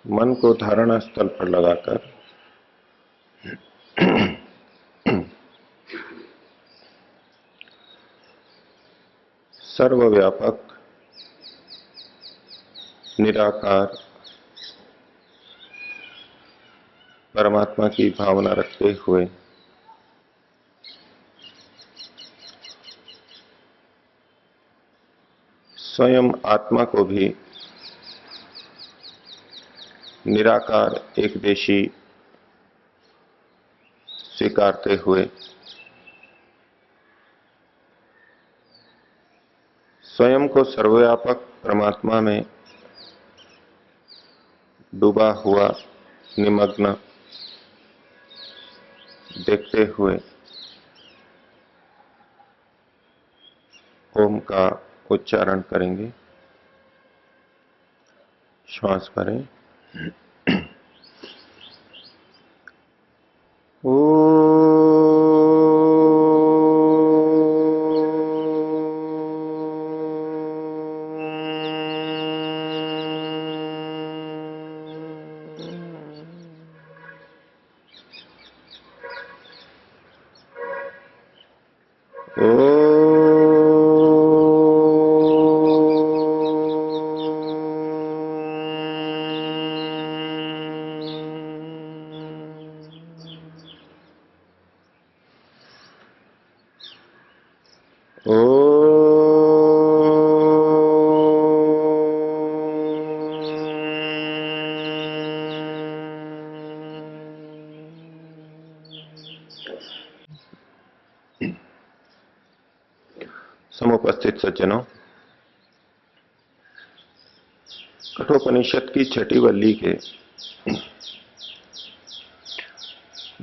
मन को धारणा स्थल पर लगाकर सर्वव्यापक, निराकार परमात्मा की भावना रखते हुए स्वयं आत्मा को भी निराकार एकदेशी स्वीकारते हुए स्वयं को सर्वव्यापक परमात्मा में डूबा हुआ निमग्न देखते हुए ओम का उच्चारण करेंगे। श्वास भरें। समुपस्थित सज्जनों, कठोपनिषद की छठी वल्ली के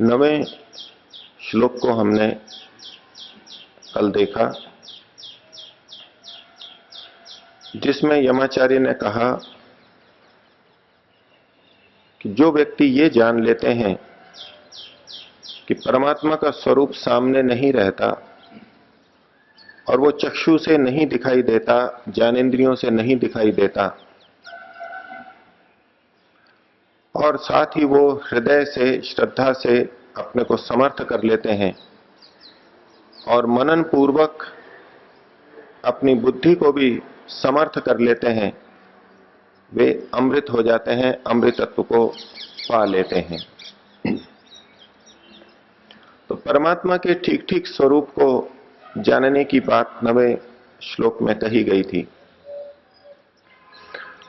9वें श्लोक को हमने कल देखा, जिसमें यमाचार्य ने कहा कि जो व्यक्ति ये जान लेते हैं कि परमात्मा का स्वरूप सामने नहीं रहता और वो चक्षु से नहीं दिखाई देता, ज्ञानेंद्रियों से नहीं दिखाई देता, और साथ ही वो हृदय से, श्रद्धा से अपने को समर्थ कर लेते हैं और मनन पूर्वक अपनी बुद्धि को भी समर्थ कर लेते हैं, वे अमृत हो जाते हैं, अमृतत्व को पा लेते हैं। तो परमात्मा के ठीक ठीक स्वरूप को जानने की बात 9वें श्लोक में कही गई थी,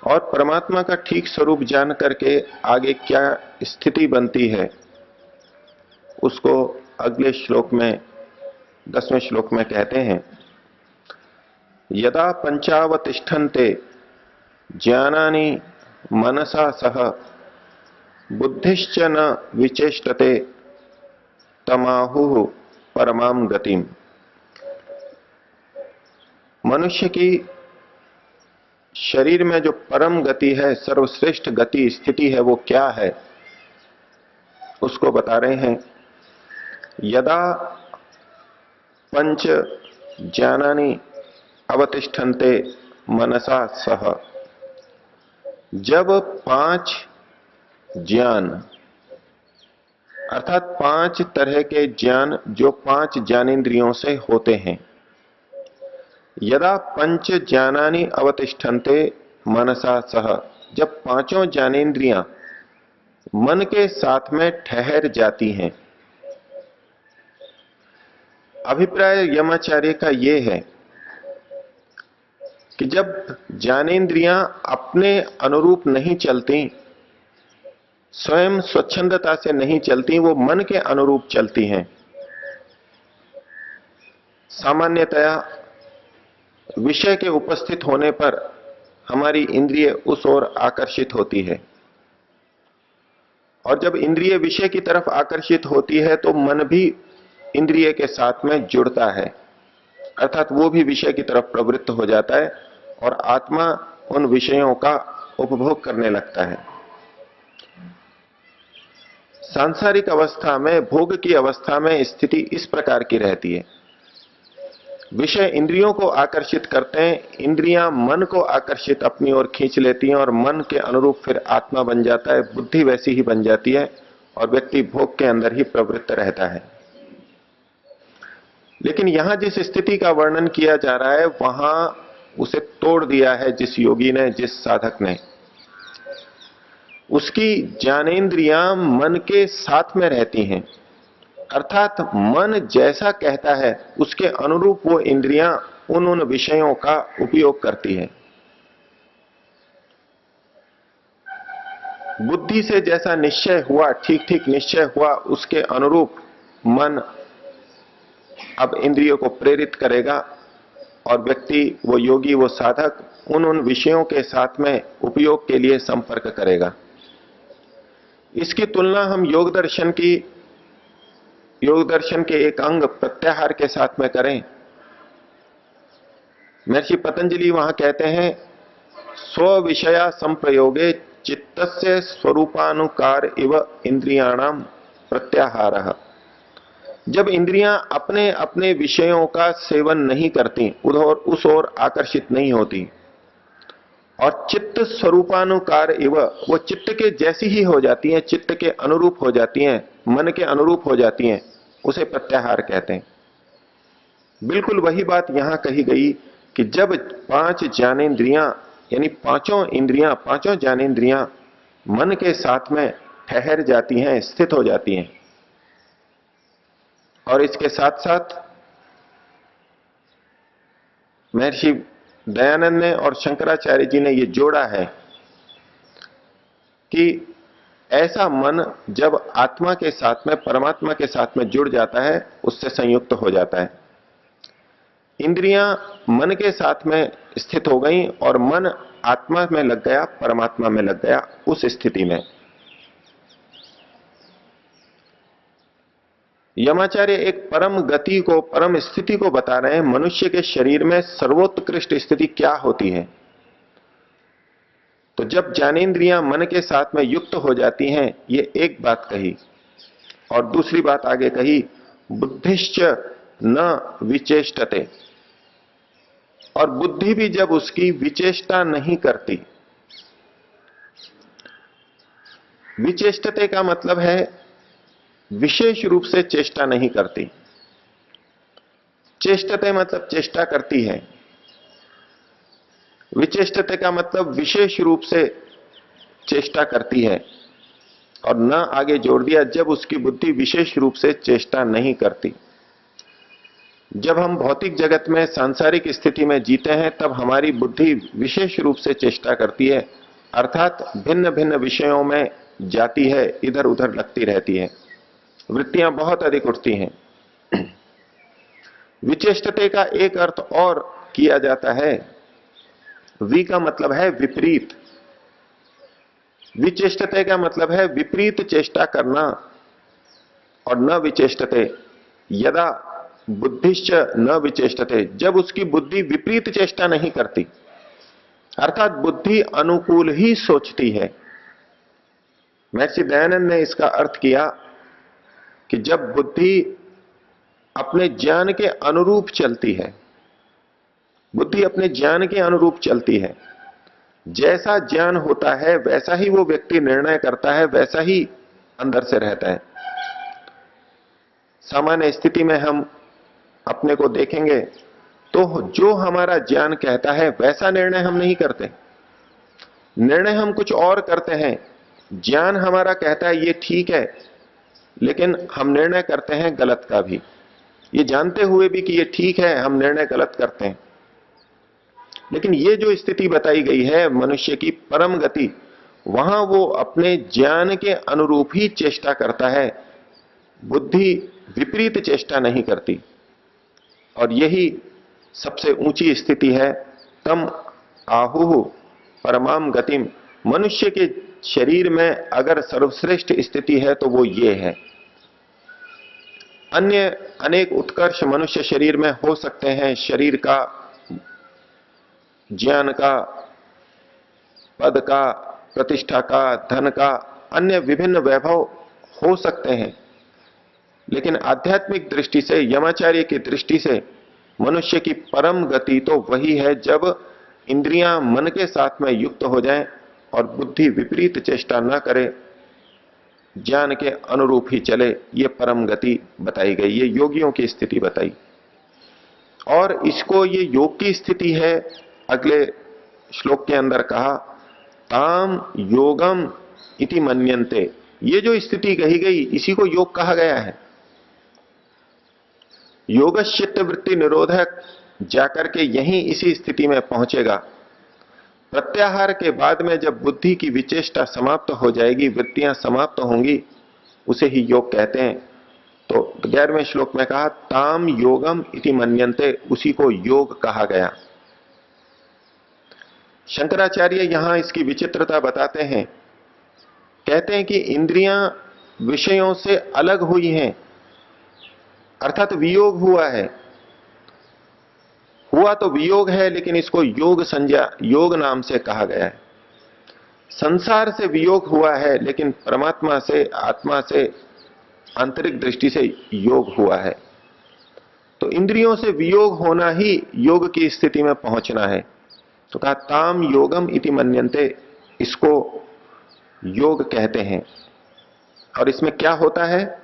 और परमात्मा का ठीक स्वरूप जान करके आगे क्या स्थिति बनती है उसको अगले श्लोक में 10वें श्लोक में कहते हैं, यदा पंचावतिष्ठन्ते ज्ञानानि मनसा सह बुद्धिश्च न विचेष्टते तमाहुः परमाम गतिम। मनुष्य की शरीर में जो परम गति है, सर्वश्रेष्ठ गति स्थिति है, वो क्या है उसको बता रहे हैं। यदा पंच ज्ञानानि अवतिष्ठन्ते मनसा सह, जब 5 ज्ञान अर्थात 5 तरह के ज्ञान जो 5 ज्ञानेंद्रियों से होते हैं, यदा पंच ज्ञानानि अवतिष्ठन्ते मनसा सह, जब 5 ज्ञानेंद्रियां मन के साथ में ठहर जाती हैं। अभिप्राय यमाचार्य का यह है कि जब ज्ञानेंद्रियां अपने अनुरूप नहीं चलती, स्वयं स्वच्छंदता से नहीं चलती, वो मन के अनुरूप चलती हैं। सामान्यतया विषय के उपस्थित होने पर हमारी इंद्रिय उस ओर आकर्षित होती है, और जब इंद्रिय विषय की तरफ आकर्षित होती है तो मन भी इंद्रिय के साथ में जुड़ता है, अर्थात वो भी विषय की तरफ प्रवृत्त हो जाता है और आत्मा उन विषयों का उपभोग करने लगता है। सांसारिक अवस्था में, भोग की अवस्था में स्थिति इस प्रकार की रहती है विषय इंद्रियों को आकर्षित करते हैं, इंद्रियां मन को आकर्षित अपनी ओर खींच लेती हैं और मन के अनुरूप फिर आत्मा बन जाता है, बुद्धि वैसी ही बन जाती है और व्यक्ति भोग के अंदर ही प्रवृत्त रहता है। लेकिन यहां जिस स्थिति का वर्णन किया जा रहा है वहां उसे तोड़ दिया है जिस योगी ने, जिस साधक ने। उसकी ज्ञानेंद्रियां मन के साथ में रहती हैं, अर्थात मन जैसा कहता है उसके अनुरूप वो इंद्रियां उन विषयों का उपयोग करती है। बुद्धि से जैसा निश्चय हुआ, ठीक ठीक निश्चय हुआ, उसके अनुरूप मन अब इंद्रियों को प्रेरित करेगा और व्यक्ति, वो योगी, वो साधक उन विषयों के साथ में उपयोग के लिए संपर्क करेगा। इसकी तुलना हम योग दर्शन के एक अंग प्रत्याहार के साथ में करें। महर्षि पतंजलि वहां कहते हैं, स्व विषया संप्रयोगे चित्तस्य स्वरूपानुकार इव इंद्रियाणाम प्रत्याहारः। जब इंद्रियां अपने अपने विषयों का सेवन नहीं करती, उस ओर आकर्षित नहीं होती, और चित्त स्वरूपानुकार इव, वो चित्त के जैसी ही हो जाती हैं, चित्त के अनुरूप हो जाती हैं, मन के अनुरूप हो जाती हैं, उसे प्रत्याहार कहते हैं। बिल्कुल वही बात यहां कही गई कि जब पांच ज्ञानेंद्रियां यानी पांचों इंद्रियां, पांचों ज्ञानेंद्रियां मन के साथ में ठहर जाती हैं, स्थित हो जाती हैं, और इसके साथ साथ महर्षि दयानंद ने और शंकराचार्य जी ने यह जोड़ा है कि ऐसा मन जब आत्मा के साथ में, परमात्मा के साथ में जुड़ जाता है, उससे संयुक्त हो जाता है। इंद्रियां मन के साथ में स्थित हो गई और मन आत्मा में लग गया, परमात्मा में लग गया। उस स्थिति में यमाचार्य एक परम गति को, परम स्थिति को बता रहे हैं। मनुष्य के शरीर में सर्वोत्कृष्ट स्थिति क्या होती है? तो जब ज्ञानेंद्रियां मन के साथ में युक्त हो जाती हैं, ये एक बात कही, और दूसरी बात आगे कही, बुद्धिश्च न विचेष्टते, और बुद्धि भी जब उसकी विचेष्टा नहीं करती। विचेष्टते का मतलब है विशेष रूप से चेष्टा नहीं करती। चेष्टते मतलब चेष्टा करती है, विचेष्टते का मतलब विशेष रूप से चेष्टा करती है, और न आगे जोड़ दिया जब उसकी बुद्धि विशेष रूप से चेष्टा नहीं करती। जब हम भौतिक जगत में, सांसारिक स्थिति में जीते हैं, तब हमारी बुद्धि विशेष रूप से चेष्टा करती है, अर्थात भिन्न भिन्न विषयों में जाती है, इधर उधर लगती रहती है, वृत्तियां बहुत अधिक उठती हैं। विचेष्टते का एक अर्थ और किया जाता है, वि का मतलब है विपरीत। विचेष्टते का मतलब है विपरीत चेष्टा करना, और न विचेष्टते यदा बुद्धिश्च न विचेष्टते, जब उसकी बुद्धि विपरीत चेष्टा नहीं करती, अर्थात बुद्धि अनुकूल ही सोचती है। महर्षि दयानंद ने इसका अर्थ किया कि जब बुद्धि अपने ज्ञान के अनुरूप चलती है, बुद्धि अपने ज्ञान के अनुरूप चलती है, जैसा ज्ञान होता है वैसा ही वो व्यक्ति निर्णय करता है, वैसा ही अंदर से रहता है। सामान्य स्थिति में हम अपने को देखेंगे तो जो हमारा ज्ञान कहता है वैसा निर्णय हम नहीं करते, निर्णय हम कुछ और करते हैं। ज्ञान हमारा कहता है ये ठीक है, लेकिन हम निर्णय करते हैं गलत का भी, ये जानते हुए भी कि ये ठीक है, हम निर्णय गलत करते हैं। लेकिन ये जो स्थिति बताई गई है मनुष्य की परम गति, वहां वो अपने ज्ञान के अनुरूप ही चेष्टा करता है, बुद्धि विपरीत चेष्टा नहीं करती, और यही सबसे ऊंची स्थिति है। तम आहुः परमाम गतिम, मनुष्य के शरीर में अगर सर्वश्रेष्ठ स्थिति है तो वो ये है। अन्य अनेक उत्कर्ष मनुष्य शरीर में हो सकते हैं, शरीर का, ज्ञान का, पद का, प्रतिष्ठा का, धन का, अन्य विभिन्न वैभव हो सकते हैं, लेकिन आध्यात्मिक दृष्टि से, यमाचार्य की दृष्टि से मनुष्य की परम गति तो वही है जब इंद्रियां मन के साथ में युक्त हो जाएं और बुद्धि विपरीत चेष्टा न करे, ज्ञान के अनुरूप ही चले। ये परम गति बताई गई, ये योगियों की स्थिति बताई। और इसको ये योग की स्थिति है, अगले श्लोक के अंदर कहा ताम योगम इति मन्यन्ते। ये जो स्थिति कही गई इसी को योग कहा गया है। योगश्चित्त वृत्ति निरोधक जाकर के यहीं इसी स्थिति में पहुंचेगा। प्रत्याहार के बाद में जब बुद्धि की विचेष्टा समाप्त हो जाएगी, वृत्तियां समाप्त होंगी, उसे ही योग कहते हैं। तो 11वें श्लोक में कहा ताम योगम इति मन्यन्ते, उसी को योग कहा गया। शंकराचार्य यहां इसकी विचित्रता बताते हैं, कहते हैं कि इंद्रियां विषयों से अलग हुई हैं, अर्थात वियोग हुआ है। हुआ तो वियोग है, लेकिन इसको योग संज्ञा, योग नाम से कहा गया है। संसार से वियोग हुआ है, लेकिन परमात्मा से, आत्मा से, आंतरिक दृष्टि से योग हुआ है। तो इंद्रियों से वियोग होना ही योग की स्थिति में पहुंचना है। तो कहा ताम योगम इति मन्यन्ते, इसको योग कहते हैं। और इसमें क्या होता है?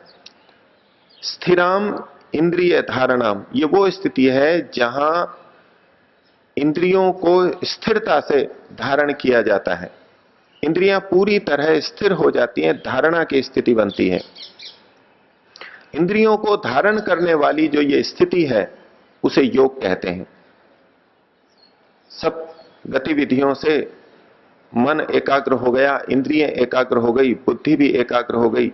स्थिराम इंद्रिय धारणाम, ये वो स्थिति है जहां इंद्रियों को स्थिरता से धारण किया जाता है। इंद्रियां पूरी तरह स्थिर हो जाती हैं, धारणा की स्थिति बनती है। इंद्रियों को धारण करने वाली जो ये स्थिति है उसे योग कहते हैं। सब गतिविधियों से मन एकाग्र हो गया, इंद्रिय एकाग्र हो गई, बुद्धि भी एकाग्र हो गई,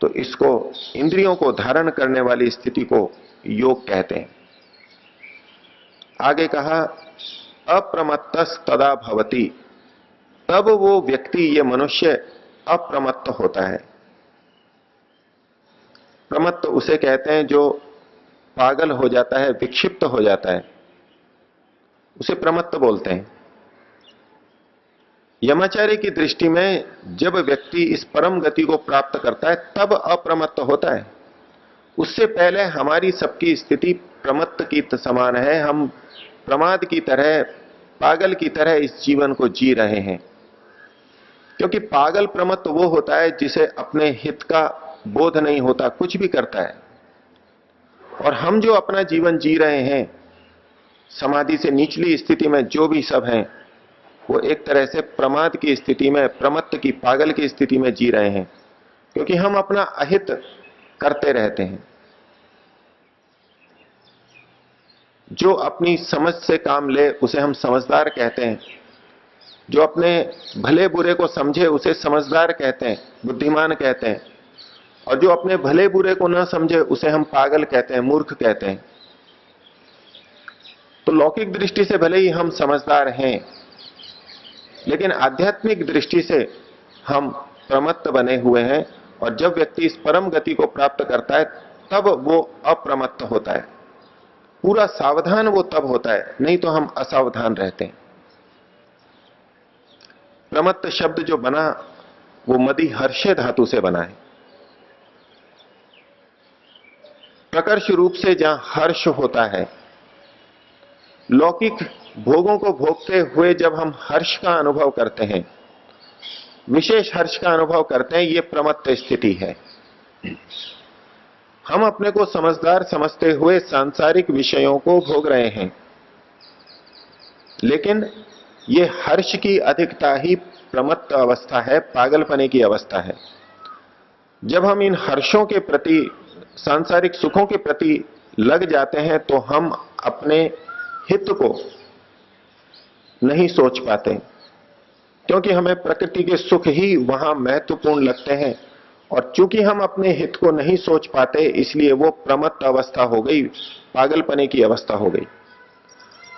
तो इसको इंद्रियों को धारण करने वाली स्थिति को योग कहते हैं। आगे कहा अप्रमत्तस तदा भवति, तब वो व्यक्ति, ये मनुष्य अप्रमत्त होता है। प्रमत्त उसे कहते हैं जो पागल हो जाता है, विक्षिप्त हो जाता है, उसे प्रमत्त बोलते हैं। यमाचार्य की दृष्टि में जब व्यक्ति इस परम गति को प्राप्त करता है तब अप्रमत्त होता है। उससे पहले हमारी सबकी स्थिति प्रमत्त की समान है। हम प्रमाद की तरह, पागल की तरह इस जीवन को जी रहे हैं। क्योंकि पागल प्रमत्त वो होता है जिसे अपने हित का बोध नहीं होता, कुछ भी करता है। और हम जो अपना जीवन जी रहे हैं, समाधि से निचली स्थिति में जो भी सब हैं, वो एक तरह से प्रमाद की स्थिति में, प्रमत्त की, पागल की स्थिति में जी रहे हैं। क्योंकि हम अपना अहित करते रहते हैं। जो अपनी समझ से काम ले उसे हम समझदार कहते हैं। जो अपने भले बुरे को समझे उसे समझदार कहते हैं, बुद्धिमान कहते हैं। और जो अपने भले बुरे को न समझे उसे हम पागल कहते हैं, मूर्ख कहते हैं। तो लौकिक दृष्टि से भले ही हम समझदार हैं, लेकिन आध्यात्मिक दृष्टि से हम प्रमत्त बने हुए हैं। और जब व्यक्ति इस परम गति को प्राप्त करता है तब वो अप्रमत्त होता है। पूरा सावधान वो तब होता है, नहीं तो हम असावधान रहते हैं। प्रमत्त शब्द जो बना वो मदि हर्षे धातु से बना है। प्रकर्ष रूप से जहां हर्ष होता है, लौकिक भोगों को भोगते हुए जब हम हर्ष का अनुभव करते हैं, विशेष हर्ष का अनुभव करते हैं, ये प्रमत्त स्थिति है। हम अपने को समझदार समझते हुए सांसारिक विषयों को भोग रहे हैं, लेकिन ये हर्ष की अधिकता ही प्रमत्त अवस्था है, पागलपने की अवस्था है। जब हम इन हर्षों के प्रति, सांसारिक सुखों के प्रति लग जाते हैं तो हम अपने हित को नहीं सोच पाते, क्योंकि हमें प्रकृति के सुख ही वहां महत्वपूर्ण लगते हैं। और चूंकि हम अपने हित को नहीं सोच पाते, इसलिए वो प्रमत्त अवस्था हो गई, पागलपने की अवस्था हो गई।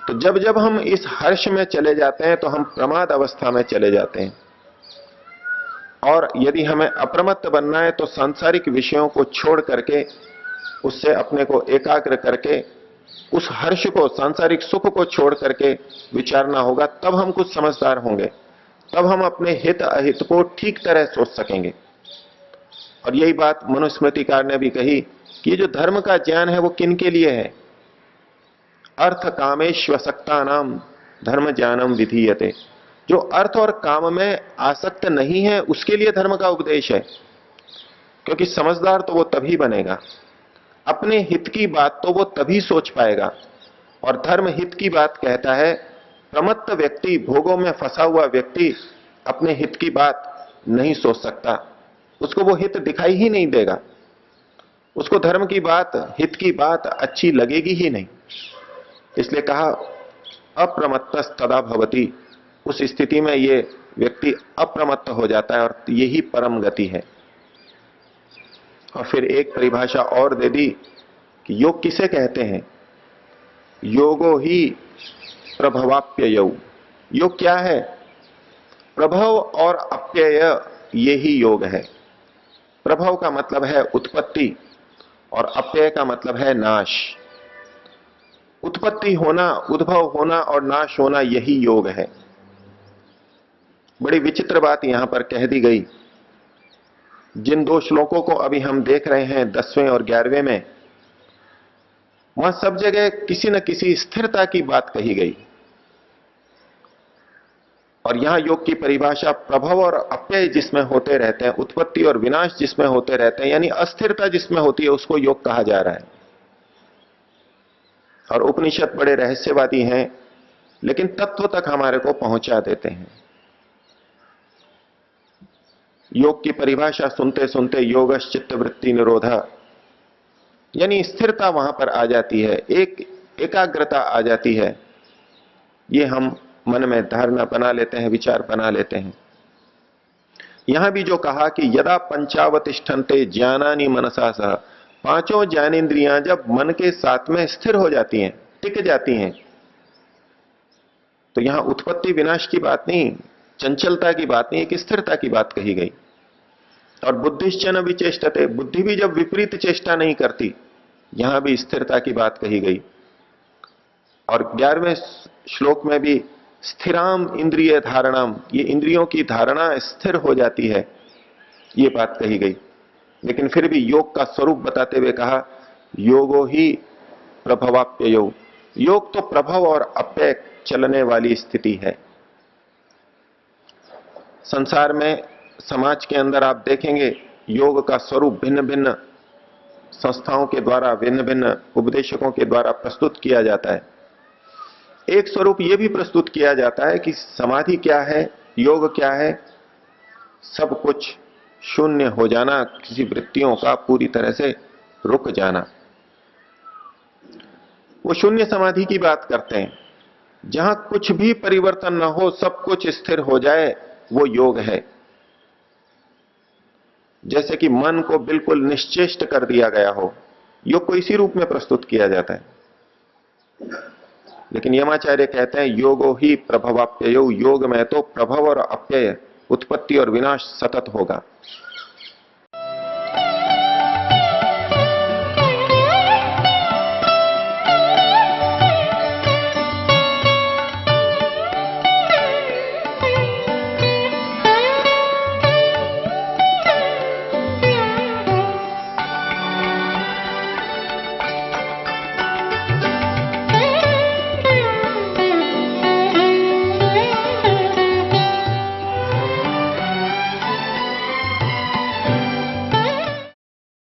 तो जब जब हम इस हर्ष में चले जाते हैं तो हम प्रमाद अवस्था में चले जाते हैं। और यदि हमें अप्रमत्त बनना है तो सांसारिक विषयों को छोड़ करके, उससे अपने को एकाग्र करके, उस हर्ष को, सांसारिक सुख को छोड़ करके विचारना होगा। तब हम कुछ समझदार होंगे, तब हम अपने हित अहित को ठीक तरह सोच सकेंगे। और यही बात मनुस्मृतिकार ने भी कही कि ये जो धर्म का ज्ञान है वो किन के लिए है? अर्थ कामेश्वसक्ता नाम धर्म ज्ञानम विधीयते। जो अर्थ और काम में आसक्त नहीं है उसके लिए धर्म का उपदेश है, क्योंकि समझदार तो वो तभी बनेगा, अपने हित की बात तो वो तभी सोच पाएगा। और धर्म हित की बात कहता है। प्रमत्त व्यक्ति, भोगों में फंसा हुआ व्यक्ति अपने हित की बात नहीं सोच सकता, उसको वो हित दिखाई ही नहीं देगा, उसको धर्म की बात, हित की बात अच्छी लगेगी ही नहीं। इसलिए कहा अप्रमत्तस तदा भवति, उस स्थिति में ये व्यक्ति अप्रमत्त हो जाता है और यही परम गति है। और फिर एक परिभाषा और दे दी कि योग किसे कहते हैं। योगो ही प्रभवाप्ययौ। योग क्या है? प्रभव और अप्यय, ये ही योग है। प्रभव का मतलब है उत्पत्ति और अप्यय का मतलब है नाश। उत्पत्ति होना, उद्भव होना और नाश होना, यही योग है। बड़ी विचित्र बात यहां पर कह दी गई। जिन दो श्लोकों को अभी हम देख रहे हैं 10वें और 11वें में, वहां सब जगह किसी न किसी स्थिरता की बात कही गई। और यहां योग की परिभाषा प्रभव और अप्यय जिसमें होते रहते हैं, उत्पत्ति और विनाश जिसमें होते रहते हैं, यानी अस्थिरता जिसमें होती है, उसको योग कहा जा रहा है। और उपनिषद बड़े रहस्यवादी हैं, लेकिन तत्व तक हमारे को पहुंचा देते हैं। योग की परिभाषा सुनते सुनते योगश्च चित्त वृत्ति निरोधा, यानी स्थिरता वहां पर आ जाती है, एक एकाग्रता आ जाती है। ये हम मन में धारणा बना लेते हैं, विचार बना लेते हैं। यहां भी जो कहा कि यदा पंचावतिष्ठन्ते ज्ञानानि मनसा सह, पांचों ज्ञानेंद्रियां जब मन के साथ में स्थिर हो जाती हैं, टिक जाती हैं, तो यहां उत्पत्ति विनाश की बात नहीं, चंचलता की बात नहीं, एक स्थिरता की बात कही गई। और बुद्धिश्च न विचेष्टते, बुद्धि भी जब विपरीत चेष्टा नहीं करती, यहां भी स्थिरता की बात कही गई। और 11वें श्लोक में भी स्थिराम इंद्रिय धारणाम, ये इंद्रियों की धारणा स्थिर हो जाती है, ये बात कही गई। लेकिन फिर भी योग का स्वरूप बताते हुए कहा योगो ही प्रभवाप्ययो, योग तो प्रभव और अप्यय चलने वाली स्थिति है। संसार में, समाज के अंदर आप देखेंगे योग का स्वरूप भिन्न भिन्न संस्थाओं के द्वारा, भिन्न भिन्न उपदेशकों के द्वारा प्रस्तुत किया जाता है। एक स्वरूप यह भी प्रस्तुत किया जाता है कि समाधि क्या है, योग क्या है, सब कुछ शून्य हो जाना, किसी वृत्तियों का पूरी तरह से रुक जाना। वो शून्य समाधि की बात करते हैं, जहां कुछ भी परिवर्तन न हो, सब कुछ स्थिर हो जाए, वो योग है। जैसे कि मन को बिल्कुल निश्चेष्ट कर दिया गया हो, योग को इसी रूप में प्रस्तुत किया जाता है। लेकिन यमाचार्य कहते हैं योगो ही प्रभवाप्ययो, योग में तो प्रभव और अप्यय, उत्पत्ति और विनाश सतत होगा।